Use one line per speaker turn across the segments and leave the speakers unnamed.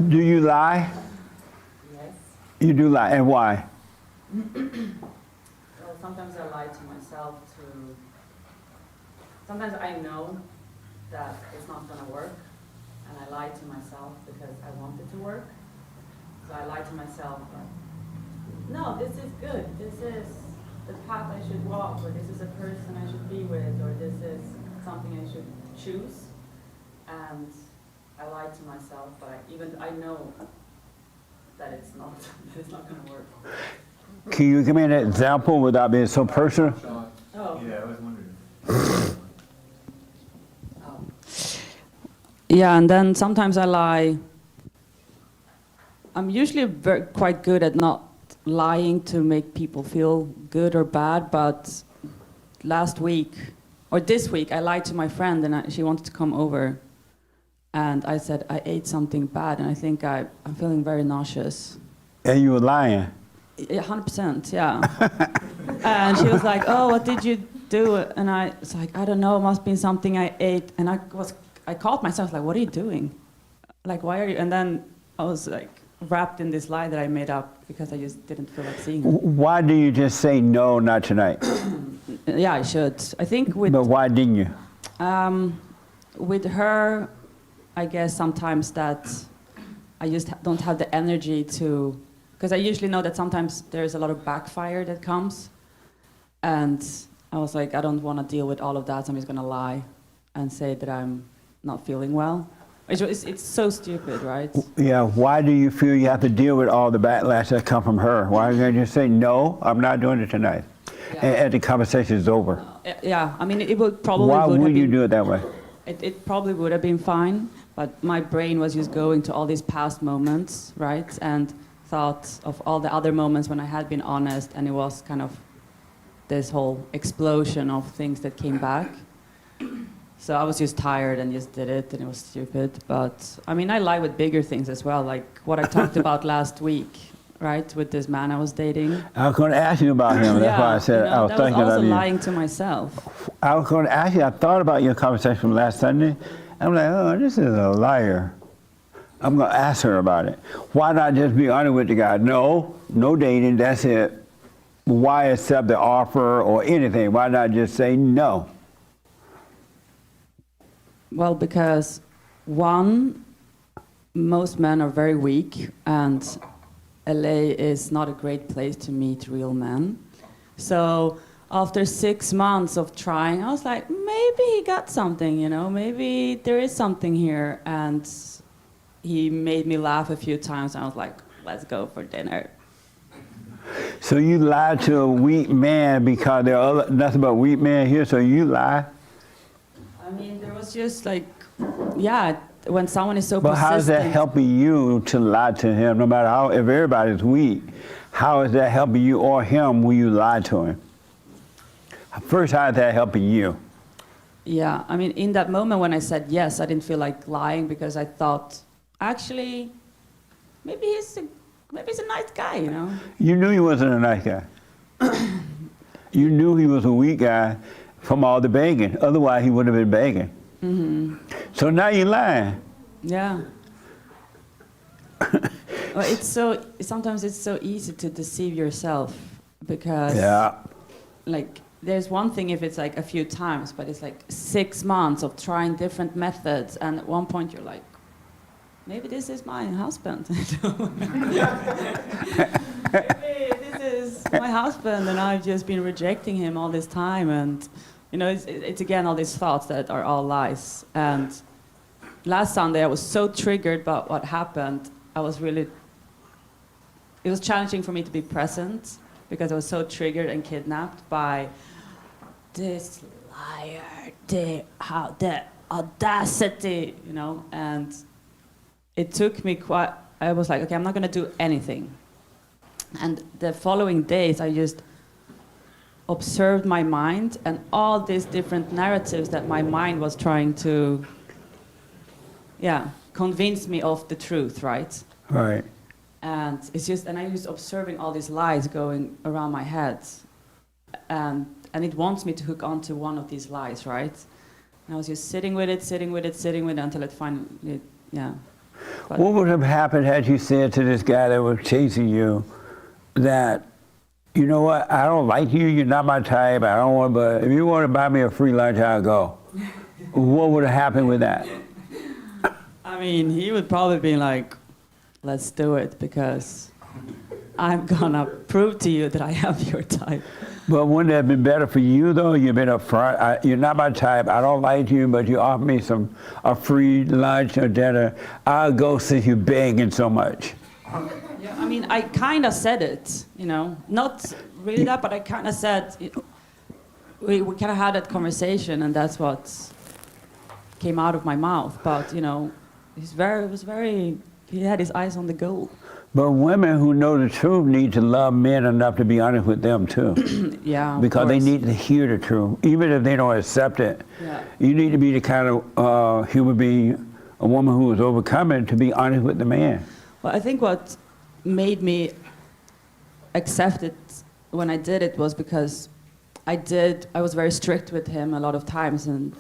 Do you lie?
Yes.
You do lie, and why?
Well, sometimes I lie to myself to. Sometimes I know that it's not going to work, and I lie to myself because I want it to work. So I lie to myself, like, no, this is good. This is the path I should walk, or this is a person I should be with, or this is something I should choose. And I lie to myself, but I know that it's not going to work.
Can you give me an example without being so personal?
Oh.
Yeah, I was wondering.
Oh. Yeah, and then sometimes I lie. I'm usually quite good at not lying to make people feel good or bad, but last week, or this week, I lied to my friend and she wanted to come over. And I said, I ate something bad and I think I'm feeling very nauseous.
And you were lying.
100%, yeah. And she was like, oh, what did you do? And I was like, I don't know, it must have been something I ate. And I caught myself, like, what are you doing? Like, why are you? And then I was like wrapped in this lie that I made up because I just didn't feel like seeing her.
Why do you just say no, not tonight?
Yeah, I should. I think with...
But why didn't you?
With her, I guess sometimes that I just don't have the energy to... Because I usually know that sometimes there's a lot of backfire that comes. And I was like, I don't want to deal with all of that, so I'm just going to lie and say that I'm not feeling well. It's so stupid, right?
Yeah, why do you feel you have to deal with all the backlash that come from her? Why don't you just say, no, I'm not doing it tonight?
Yeah.
And the conversation is over.
Yeah, I mean, it would probably...
Why would you do it that way?
It probably would have been fine, but my brain was just going to all these past moments, right? And thought of all the other moments when I had been honest, and it was kind of this whole explosion of things that came back. So I was just tired and just did it, and it was stupid. But I mean, I lie with bigger things as well, like what I talked about last week, right? With this man I was dating.
I was going to ask you about him. That's why I said I was
that was
thinking
also
of you.
lying to myself.
I was going to ask you, I thought about your conversation from last Sunday. I'm like, oh, this is a liar. I'm going to ask her about it. Why not just be honest with the guy? No dating, that's it. Why accept the offer or anything? Why not just say no?
Well, because one, most men are very weak, and LA is not a great place to meet real men. So after 6 months of trying, I was like, maybe he got something, you know, maybe there is something here. And he made me laugh a few times. And I was like, let's go for dinner.
So you lied to a weak man because there are nothing but weak men here, so you lie?
I mean, there was just like, yeah, when someone is so
But
persistent.
how is that helping you to lie to him, no matter how, if everybody's weak, how is that helping you or him when you lie to him? First, how is that helping you?
Yeah, I mean, in that moment when I said yes, I didn't feel like lying because I thought, actually, maybe he's a nice guy, you know?
You knew he wasn't a nice guy. You knew he was a weak guy from all the begging. Otherwise, he would have been begging. Mm-hmm. So now you're lying.
Yeah. Well, sometimes it's so easy to deceive yourself because, like, there's one thing if it's like a few times, but it's like 6 months of trying different methods, and at one point you're like, maybe this is my husband. Maybe this is my husband, and I've just been rejecting him all this time. And you know, it's again all these thoughts that are all lies. And last Sunday, I was so triggered by what happened. It was challenging for me to be present because I was so triggered and kidnapped by this liar, the audacity, you know, and it took me I was like, okay, I'm not going to do anything. And the following days, I just observed my mind and all these different narratives that my mind was trying to, convince me of the truth, right?
Right.
And I was observing all these lies going around my head. And it wants me to hook onto one of these lies, right? And I was just sitting with it until it finally,
But
What would have happened had you said to this guy that was chasing you that, you know what, I don't like you, you're not my type, I don't want, but if you want to buy me a free lunch, I'll go. What would have happened with that?
I mean, he would probably be like, let's do it because I'm gonna prove to you that I am your type.
But wouldn't it have been better for you though? You've been up front. You're not my type. I don't like you, but you offer me a free lunch or dinner. I'll go since you're begging so much.
Yeah, I mean, I kind of said it, you know, not really that, but I kind of said, you know, we kind of had that conversation, and that's what came out of my mouth. But you know, he had his eyes on the goal.
But women who know the truth need to love men enough to be honest with them too.
Yeah, of
Because they
course.
need to hear the truth, even if they don't accept it.
Yeah.
You need to be the kind of human being, a woman who is overcoming, to be honest with the man.
Well, I think what made me accept it when I did it was because I was very strict with him a lot of times, and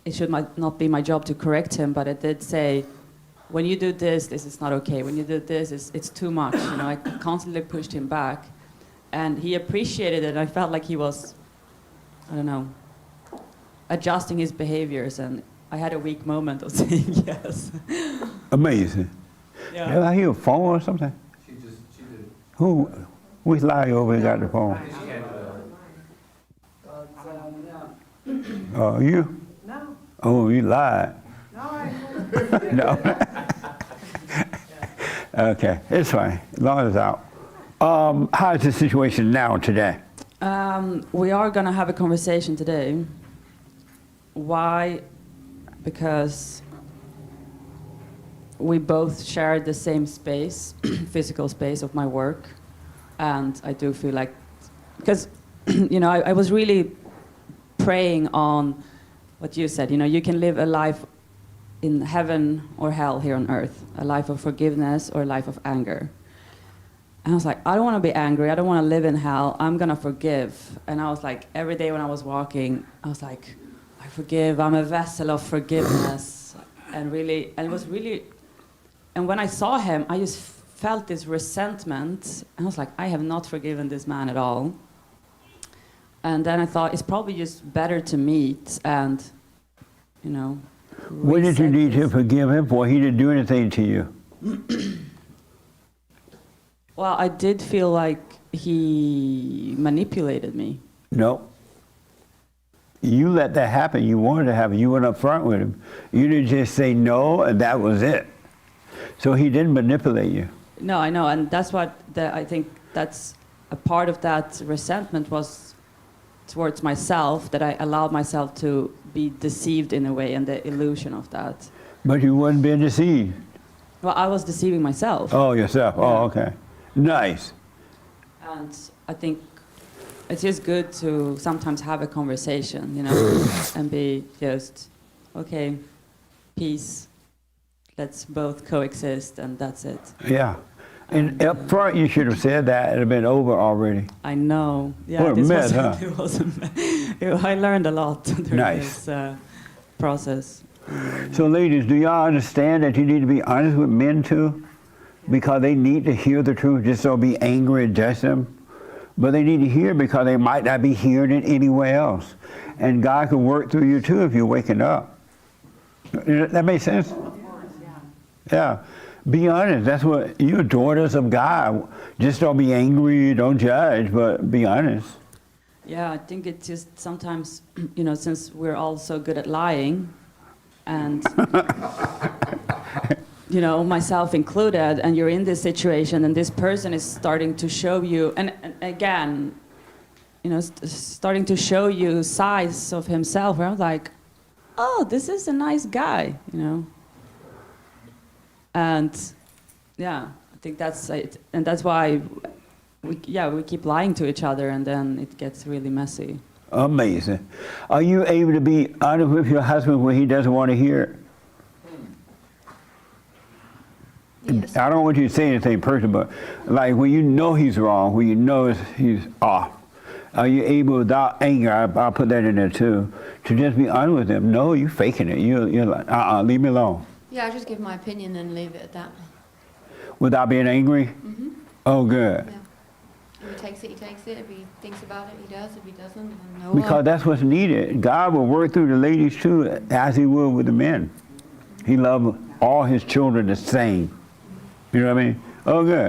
it should not be my job to correct him, but I did say, when you do this, this is not okay. When you do this, it's too much. You know, I constantly pushed him back, and he appreciated it. I felt like he was, I don't know, adjusting his behaviors, and I had a weak moment of saying yes.
Amazing.
Yeah.
Did I hear a phone or something?
She did.
Who? Which lie over here got the phone?
She can't
Oh, you?
No,
Oh, you lied.
no, I
No. Okay, it's fine, as long as it's out. How is the situation now, today?
We are going to have a conversation today. Why? Because we both share the same space, physical space of my work. And I do feel like, because, you know, I was really praying on what you said. You know, you can live a life in heaven or hell here on earth, a life of forgiveness or a life of anger. And I was like, I don't want to be angry. I don't want to live in hell. I'm going to forgive. And I was like, every day when I was walking, I was like, I forgive. I'm a vessel of forgiveness. And really, and it was really, and when I saw him, I just felt this resentment. And I was like, I have not forgiven this man at all. And then I thought, it's probably just better to meet and, you know,
What did you
reset
need to
this.
forgive him for? He didn't do anything to you.
Well, I did feel like he manipulated me.
No. You let that happen. You wanted to happen. You went up front with him. You didn't just say no, and that was it. So he didn't manipulate you.
No, I know, and that's what I think that's a part of that resentment was towards myself, that I allowed myself to be deceived in a way, and the illusion of that.
But you wasn't being deceived.
Well, I was deceiving myself.
Oh, yourself.
Yeah.
Oh, okay. Nice.
And I think it's just good to sometimes have a conversation, you know, and be just, okay, peace, let's both coexist, and that's it.
Yeah. And up front, you should have said that. It'd have been over already.
I know. Yeah,
What a
this
mess,
was,
huh?
it was a mess. I learned a lot during
Nice.
this process.
So, ladies, do y'all understand that you need to be honest with men too? Because they need to hear the truth, just don't be angry and judge them. But they need to hear because they might not be hearing it anywhere else. And God can work through you too if you're waking up. That makes sense? Yeah. Be honest. That's what you're daughters of God. Just don't be angry, don't judge, but be honest.
Yeah, I think it's just sometimes, you know, since we're all so good at lying, and you know, myself included, and you're in this situation, and this person is starting to show you, and again, you know, starting to show you sides of himself, where I'm like, oh, this is a nice guy, you know. And yeah, I think that's it, and that's why we keep lying to each other, and then it gets really messy.
Amazing. Are you able to be honest with your husband when he doesn't want to hear it?
Yes.
I don't want you to say anything personal, but like when you know he's wrong, when you know he's off, are you able, without anger, I'll put that in there too, to just be honest with him? No, you're faking it. You're like, leave me alone.
Yeah, I just give my opinion and leave it at that.
Without being angry?
Mm-hmm.
Oh, good.
Yeah. If he takes it, he takes it. If he thinks about it, he does. If he doesn't, then no.
Because that's what's needed. God will work through the ladies too, as he will with the men. He loves all his children the same. You know what I mean? Oh, good.